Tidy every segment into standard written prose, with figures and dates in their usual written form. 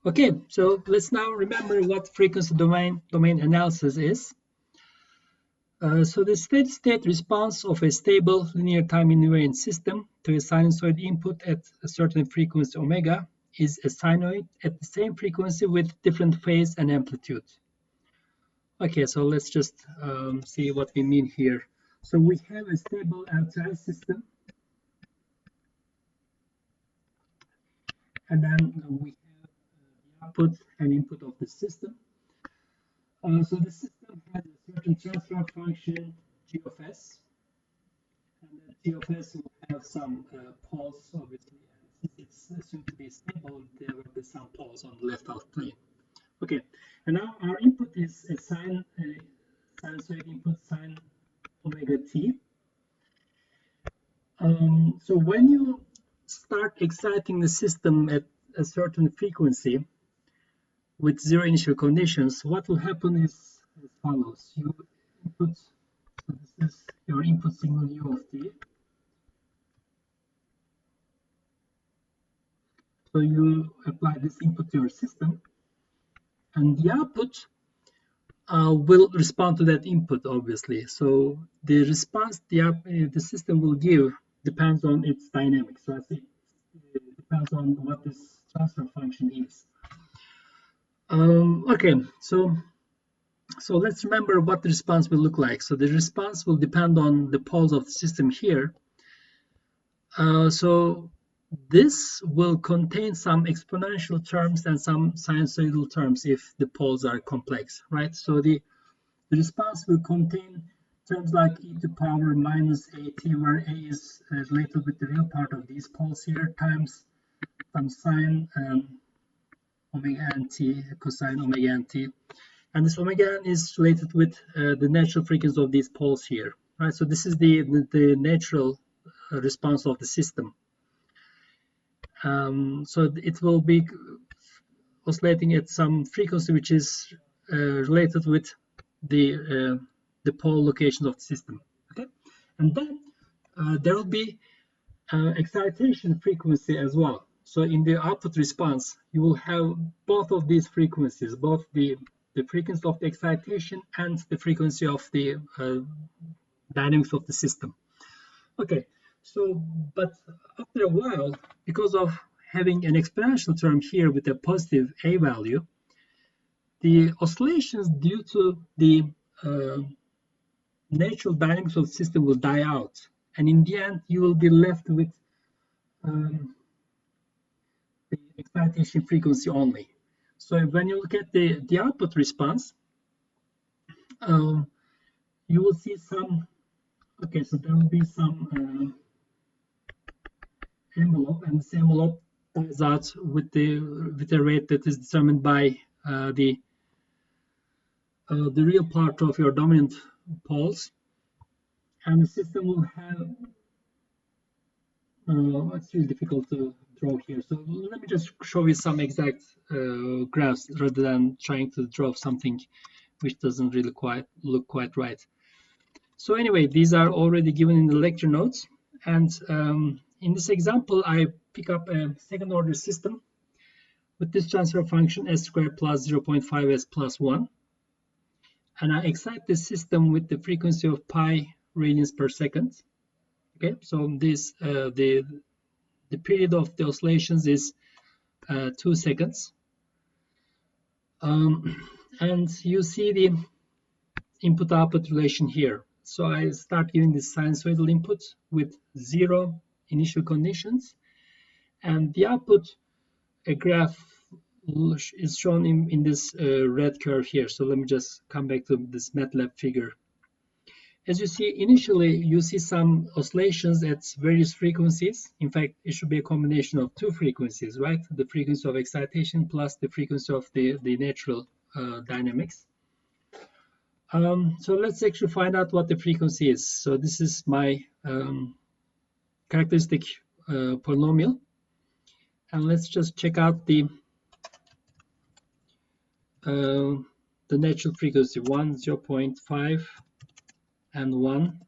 Okay, so let's now remember what frequency domain analysis is. So the steady state response of a stable linear time invariant system to a sinusoid input at a certain frequency omega is a sinoid at the same frequency with different phase and amplitude. Okay, so let's just see what we mean here. So we have a stable LTI system, and then we have the output and input of the system. So the system has a certain transfer function g of s, and that g of s will have some poles, obviously, and since it's assumed to be stable, there will be some poles on the left out plane. Okay, and now our input is a sinusoid input sine omega t. So when you start exciting the system at a certain frequency with zero initial conditions, what will happen is as follows. You input, so this is your input signal u of t. So you apply this input to your system, and the output will respond to that input, obviously. So the response the system will give depends on its dynamics. So it depends on what this transfer function is. Okay, so let's remember what the response will look like. So the response will depend on the poles of the system here. So this will contain some exponential terms and some sinusoidal terms if the poles are complex, right? So the response will contain terms like e to power minus at, where a is related with the real part of these poles here, times some sine omega nt, cosine omega nt. And this omega n is related with the natural frequency of these poles here, right? So this is the natural response of the system. So it will be oscillating at some frequency which is related with the pole locations of the system. Okay, and then there will be excitation frequency as well. So in the output response, you will have both of these frequencies, both the frequency of the excitation and the frequency of the dynamics of the system. Okay, so but after a while, because of having an exponential term here with a positive a value, the oscillations due to the natural dynamics of the system will die out, and in the end you will be left with the excitation frequency only. So when you look at the output response, you will see some, okay, so there will be some envelope, and this envelope dies out with a rate that is determined by the real part of your dominant poles, and the system will have it's really difficult to draw here, so let me just show you some exact graphs rather than trying to draw something which doesn't really look quite right. So anyway, these are already given in the lecture notes, and in this example I pick up a second order system with this transfer function s squared plus 0.5 s plus 1, and I excite this system with the frequency of pi radians per second. Okay, so this the period of the oscillations is 2 seconds, and you see the input-output relation here. So I start giving this sinusoidal input with 0 initial conditions, and the output graph is shown in this red curve here. So let me just come back to this MATLAB figure. As you see, initially you see some oscillations at various frequencies. In fact, it should be a combination of two frequencies, right? The frequency of excitation plus the frequency of the natural dynamics. So let's actually find out what the frequency is. So this is my characteristic polynomial, and let's just check out the natural frequency 1, 0.5, and 1.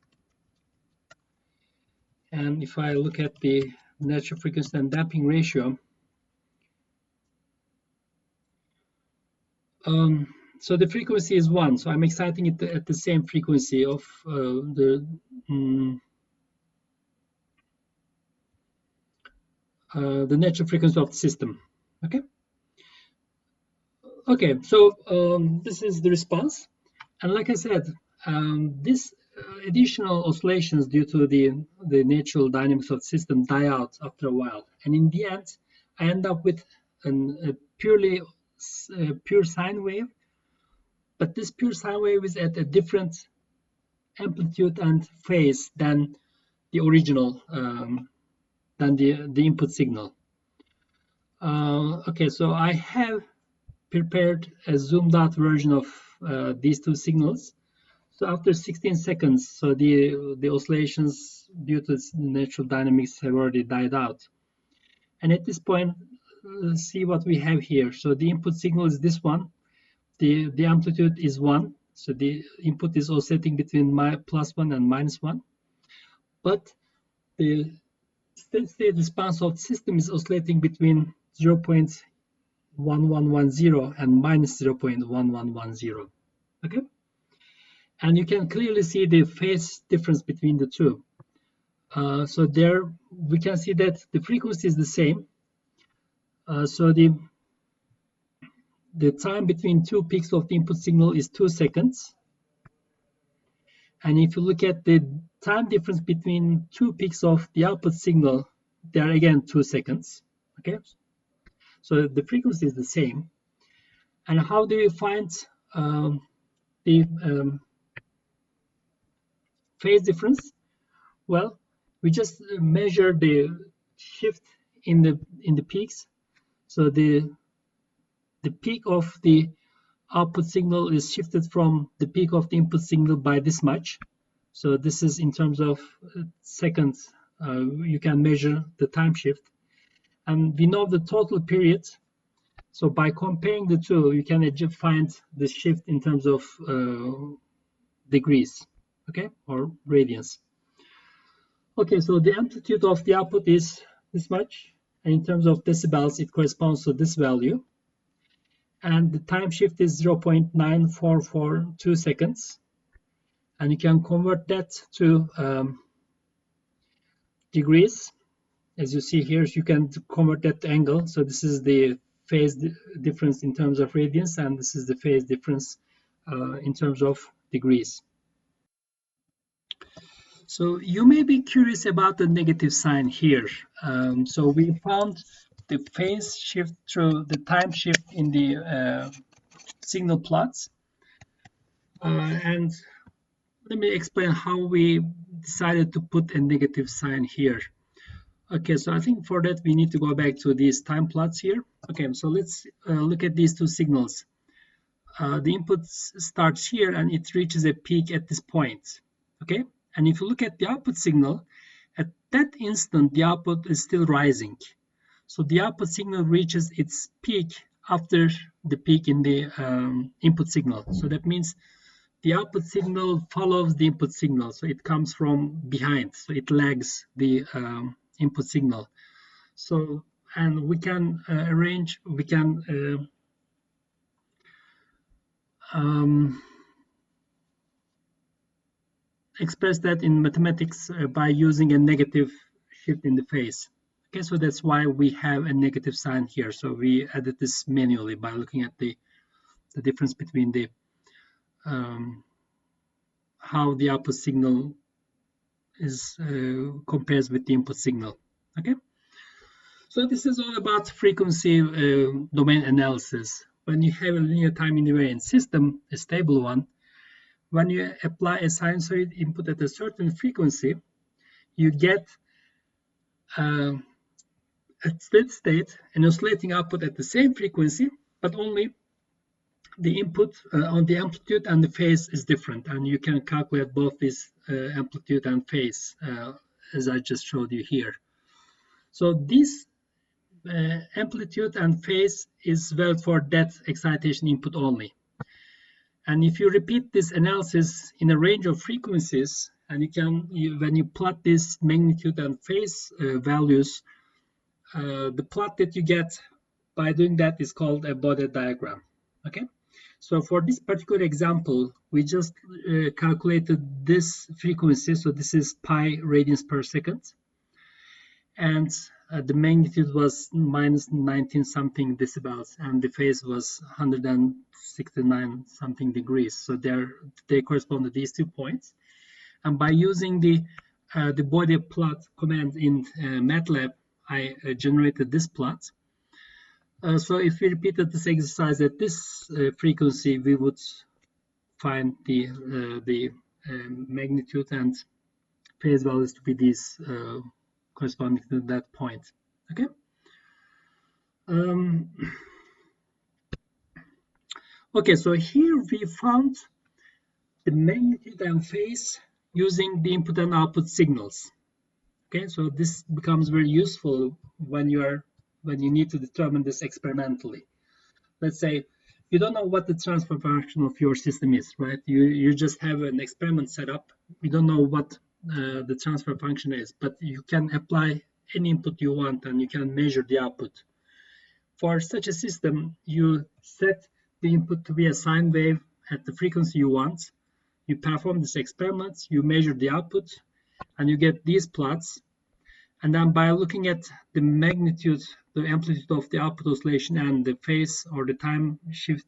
And if I look at the natural frequency and damping ratio, So the frequency is 1, so I'm exciting it at the same frequency of the natural frequency of the system. Okay, so this is the response, and like I said, this additional oscillations due to the natural dynamics of the system die out after a while, and in the end I end up with a pure sine wave, but this pure sine wave is at a different amplitude and phase than the original, than the input signal. Okay, so I have prepared a zoomed out version of these two signals. So after 16 seconds, so the oscillations due to natural dynamics have already died out. And at this point, see what we have here. So the input signal is this one. The amplitude is 1. So the input is oscillating between +1 and -1. But the steady state response of the system is oscillating between 0.1110 and -0.1110. Okay? And you can clearly see the phase difference between the two. So there we can see that the frequency is the same. So the time between two peaks of the input signal is 2 seconds. And if you look at the time difference between two peaks of the output signal, they are again 2 seconds. Okay, so the frequency is the same. And how do you find the phase difference? Well, we just measure the shift in the peaks. So the peak of the output signal is shifted from the peak of the input signal by this much. So this is in terms of seconds. You can measure the time shift, and we know the total period. So by comparing the two, you can find the shift in terms of degrees, okay, or radians. Okay, so the amplitude of the output is this much, and in terms of decibels, it corresponds to this value. And the time shift is 0.9442 seconds. And you can convert that to degrees. As you see here, you can convert that to angle. So this is the phase difference in terms of radians, and this is the phase difference in terms of degrees. So you may be curious about the negative sign here. So we found the phase shift through the time shift in the signal plots. And let me explain how we decided to put a negative sign here. Okay, so I think for that we need to go back to these time plots here. Okay, so let's look at these two signals. The input starts here and it reaches a peak at this point. Okay, and if you look at the output signal, at that instant the output is still rising. So the output signal reaches its peak after the peak in the input signal. So that means the output signal follows the input signal, so it comes from behind, so it lags the input signal. So, and we can express that in mathematics by using a negative shift in the phase. Okay, so that's why we have a negative sign here. So we added this manually by looking at the difference between the how the output signal is compares with the input signal. Okay, so this is all about frequency domain analysis. When you have a linear time invariant system, a stable one, when you apply a sinusoid input at a certain frequency, you get at steady state an oscillating output at the same frequency, but only the input on the amplitude and the phase is different, and you can calculate both this amplitude and phase as I just showed you here. So this amplitude and phase is valid for that excitation input only. And if you repeat this analysis in a range of frequencies, and when you plot this magnitude and phase values, the plot that you get by doing that is called a Bode diagram. Okay, So for this particular example, we just calculated this frequency. So this is pi radians per second. And the magnitude was minus 19 something decibels, and the phase was 169 something degrees. So they correspond to these 2 points. And by using the Bode plot command in MATLAB, I generated this plot. So if we repeated this exercise at this frequency, we would find the magnitude and phase values to be these corresponding to that point. Okay. Okay, so here we found the magnitude and phase using the input and output signals. Okay, so this becomes very useful when you need to determine this experimentally. Let's say you don't know what the transfer function of your system is, right? You just have an experiment set up. You don't know what the transfer function is, but you can apply any input you want and you can measure the output. For such a system, you set the input to be a sine wave at the frequency you want. You perform this experiment, you measure the output, and you get these plots. And then by looking at the magnitude, the amplitude of the output oscillation and the phase or the time shift,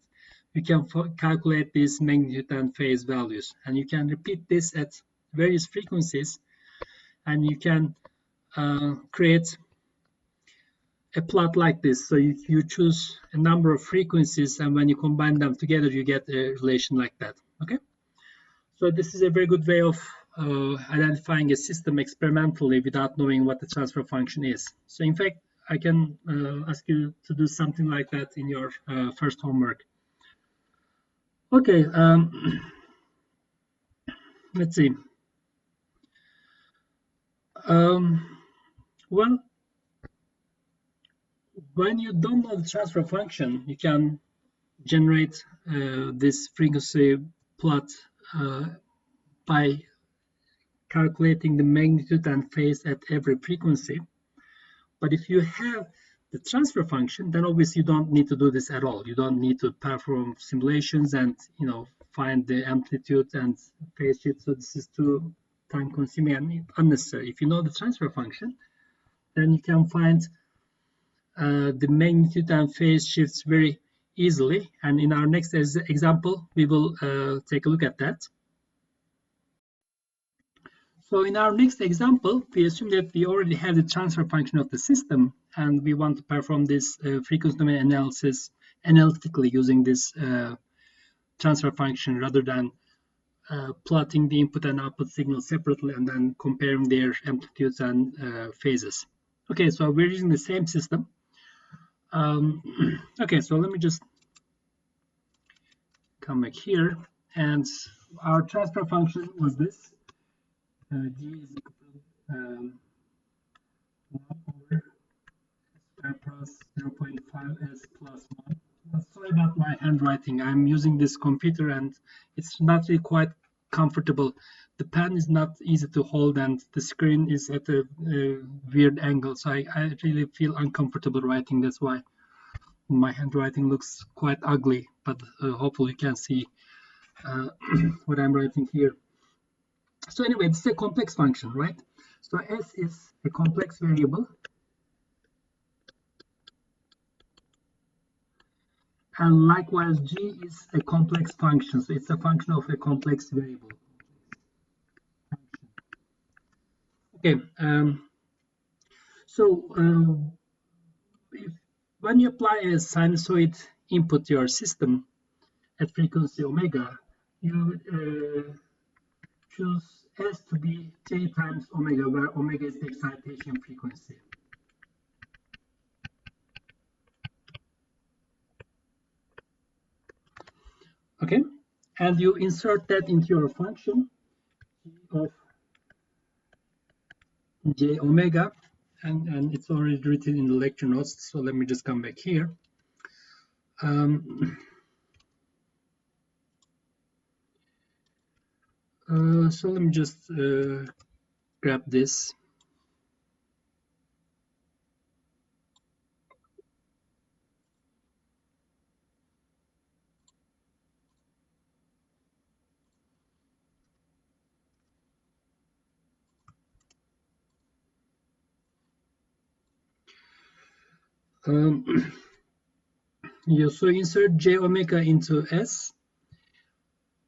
you can calculate these magnitude and phase values. And you can repeat this at various frequencies, and you can create a plot like this. So you choose a number of frequencies, and when you combine them together, you get a relation like that. Okay. So this is a very good way of identifying a system experimentally without knowing what the transfer function is. So in fact, I can ask you to do something like that in your first homework. Okay, let's see. Well, when you don't know the transfer function, you can generate this frequency plot by calculating the magnitude and phase at every frequency. But if you have the transfer function, then obviously you don't need to do this at all. You don't need to perform simulations and find the amplitude and phase shift. So this is too time consuming and unnecessary. If you know the transfer function, then you can find the magnitude and phase shifts very easily. And in our next example, we will take a look at that. So in our next example, we assume that we already have the transfer function of the system, and we want to perform this frequency domain analysis analytically using this transfer function rather than plotting the input and output signals separately and then comparing their amplitudes and phases. Okay, so we're using the same system. Okay, so let me just come back here, and our transfer function was this. G is equal to 1 over square plus 0.5 s plus 1. Sorry about my handwriting. I'm using this computer and it's not really quite comfortable. The pen is not easy to hold and the screen is at a weird angle. So I really feel uncomfortable writing. That's why my handwriting looks quite ugly, but hopefully you can see what I'm writing here. So anyway, it's a complex function, right? So S is a complex variable. And likewise, G is a complex function. So it's a function of a complex variable. Okay. When you apply a sinusoid input to your system at frequency omega, you choose S to be J times omega, where omega is the excitation frequency. Okay, and you insert that into your function of J omega, and it's already written in the lecture notes. So let me just come back here. So let me just grab this. Yeah, so insert j omega into S,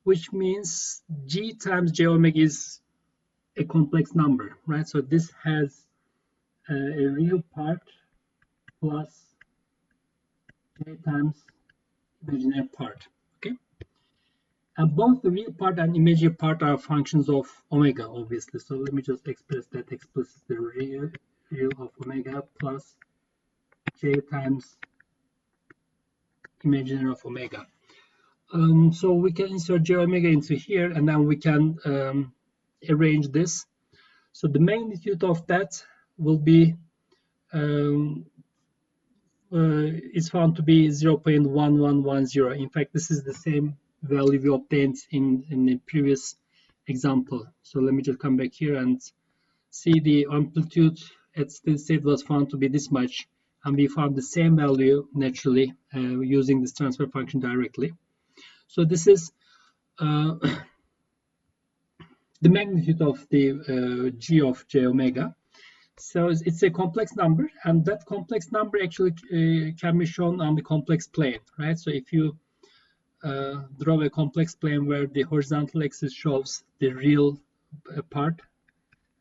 which means g times j omega is a complex number, right? So this has a real part plus j times imaginary part, okay? And both the real part and imaginary part are functions of omega, obviously. So let me just express that explicitly. The real of omega plus j times imaginary of omega. So we can insert j omega into here, and then we can arrange this. So the magnitude of that will be is found to be 0.1110. In fact, this is the same value we obtained in the previous example. So let me just come back here and see the amplitude at steady state was found to be this much, and we found the same value naturally using this transfer function directly. So this is the magnitude of the g of j omega. So it's a complex number, and that complex number actually can be shown on the complex plane, right? So if you draw a complex plane where the horizontal axis shows the real part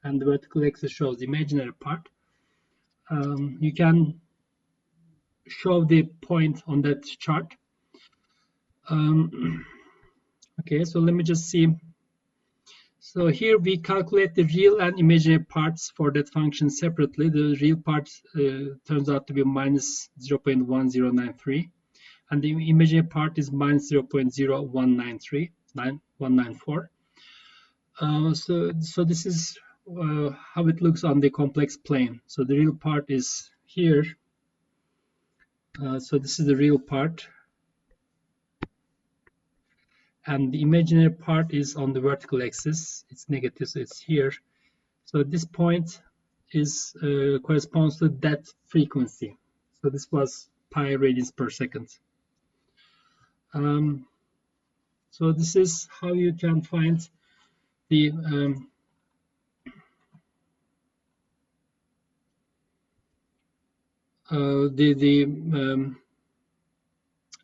and the vertical axis shows the imaginary part, you can show the point on that chart. Okay, so let me just see. So here we calculate the real and imaginary parts for that function separately. The real part turns out to be minus 0.1093, and the imaginary part is minus 0.01934. So this is how it looks on the complex plane. So the real part is here. So this is the real part, and the imaginary part is on the vertical axis. It's negative, so it's here. So this point is corresponds to that frequency. So this was pi radians per second. So this is how you can find the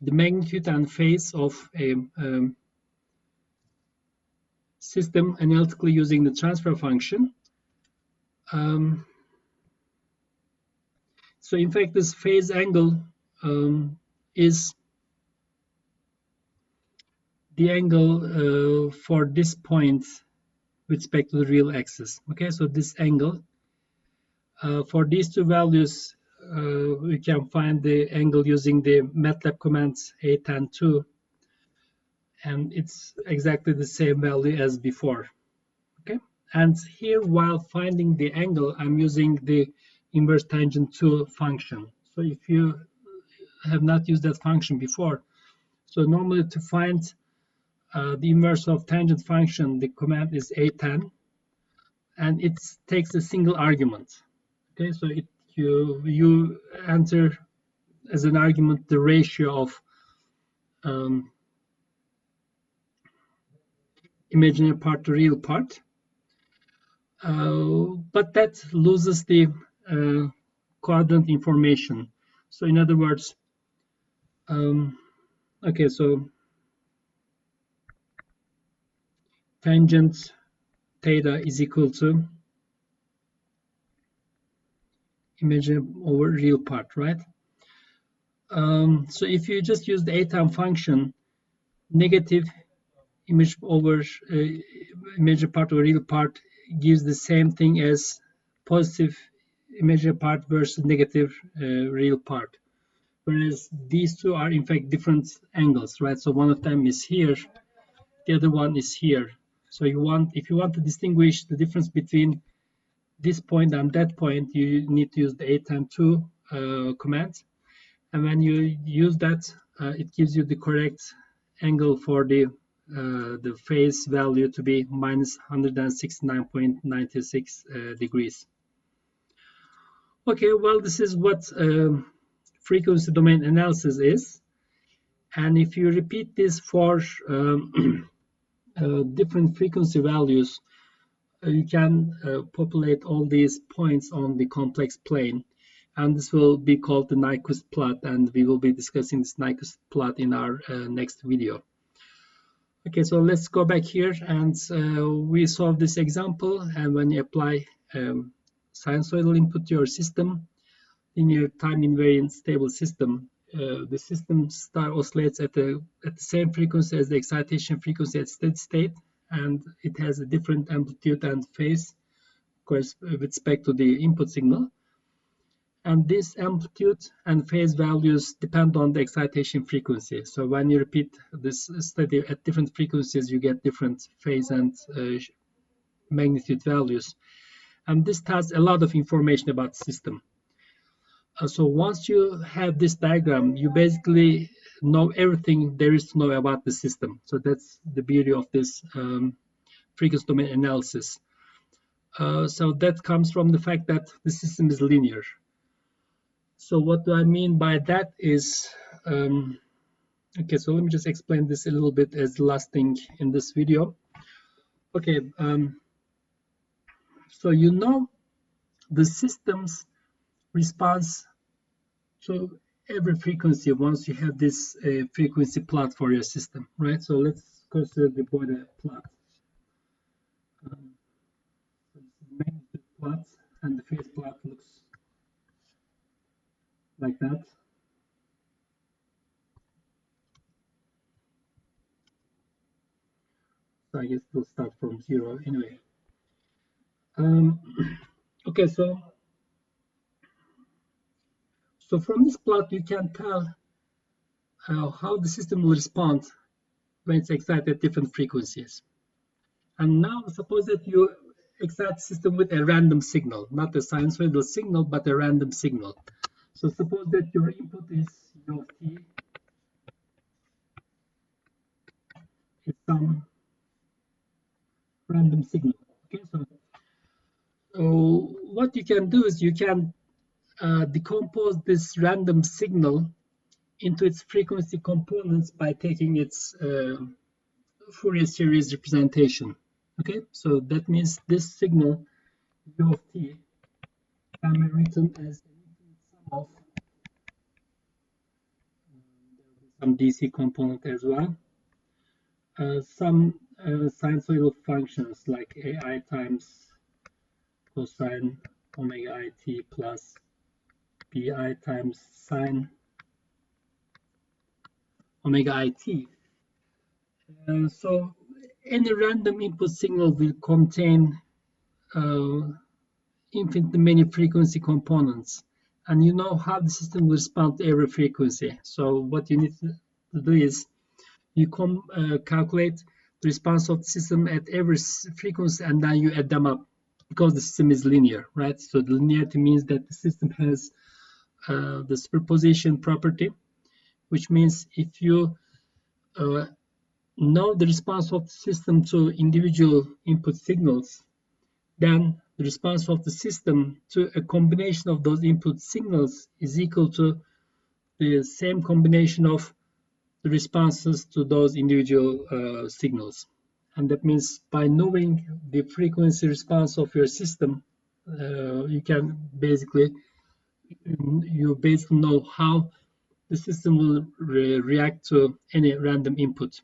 magnitude and phase of a system analytically using the transfer function. So in fact, this phase angle is the angle for this point with respect to the real axis. Okay, so this angle for these two values, we can find the angle using the MATLAB commands A102, and it's exactly the same value as before. Okay, and here while finding the angle, I'm using the inverse tangent 2 function. So if you have not used that function before, so normally to find the inverse of tangent function, the command is A10, and it takes a single argument. Okay, so you enter as an argument the ratio of imaginary part to real part, but that loses the quadrant information. So in other words, okay, so tangent theta is equal to imaginary over real part, right? So if you just use the A-time function, negative image over imaginary part over real part gives the same thing as positive imaginary part versus negative real part. Whereas these two are in fact different angles, right? So one of them is here, the other one is here. So if you want to distinguish the difference between this point and that point, you need to use the A102 command. And when you use that, it gives you the correct angle for the phase value to be minus 169.96 degrees. Okay, well, this is what frequency domain analysis is. And if you repeat this for different frequency values, you can populate all these points on the complex plane. and this will be called the Nyquist plot, and we will be discussing this Nyquist plot in our next video. Okay, so let's go back here, and we solve this example, and when you apply sinusoidal input to your system, linear time invariant stable system, the system star oscillates at the same frequency as the excitation frequency at steady state, and it has a different amplitude and phase, of course, with respect to the input signal. And this amplitude and phase values depend on the excitation frequency. So when you repeat this study at different frequencies, you get different phase and magnitude values. And this tells a lot of information about the system. So once you have this diagram, you basically know everything there is to know about the system. So that's the beauty of this frequency domain analysis. So that comes from the fact that the system is linear. So what do I mean by that is, okay, so let me just explain this a little bit as the last thing in this video. Okay, so you know the system's response to every frequency once you have this frequency plot for your system, right? So let's consider the Bode plot. So the magnitude plot and the phase plot looks like that. So I guess we'll start from 0 anyway. Okay, so from this plot you can tell how the system will respond when it's excited at different frequencies. And now suppose that you excite the system with a random signal, not a sinusoidal signal, but a random signal. So suppose that your input is u of t, is some random signal. Okay, so what you can do is you can decompose this random signal into its frequency components by taking its Fourier series representation. Okay, so that means this signal u of t can be written as an infinite sum of some DC component as well, some sinusoidal functions like AI times cosine omega it plus bi times sine omega it. So any random input signal will contain infinitely many frequency components, and you know how the system will respond to every frequency. So what you need to do is you calculate the response of the system at every frequency, and then you add them up, because the system is linear, right? So the linearity means that the system has the superposition property, which means if you know the response of the system to individual input signals, then the response of the system to a combination of those input signals is equal to the same combination of the responses to those individual signals. And that means by knowing the frequency response of your system, you can basically know how the system will react to any random input.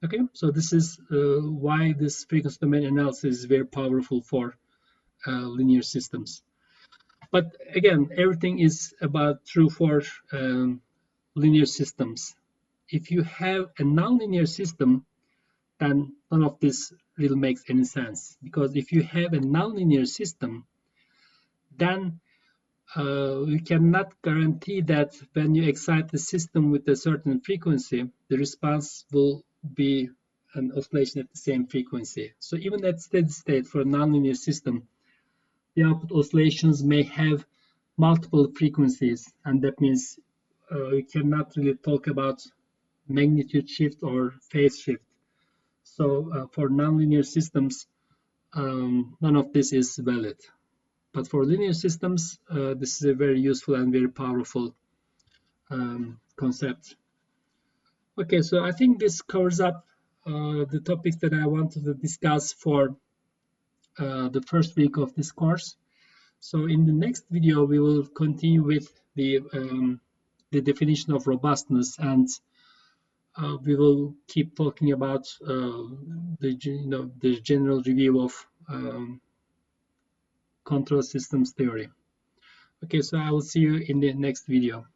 Okay, so this is why this frequency domain analysis is very powerful for linear systems. But again, everything is about true for linear systems. If you have a nonlinear system, then none of this really makes any sense. Because if you have a nonlinear system, then you cannot guarantee that when you excite the system with a certain frequency, the response will be an oscillation at the same frequency. So even at steady state for a nonlinear system, the output oscillations may have multiple frequencies, and that means you cannot really talk about magnitude shift or phase shift. So for nonlinear systems, none of this is valid. But for linear systems, this is a very useful and very powerful concept. Okay, so I think this covers up the topics that I wanted to discuss for the first week of this course. So in the next video, we will continue with the definition of robustness, and we will keep talking about the general review of control systems theory. Okay, so I will see you in the next video.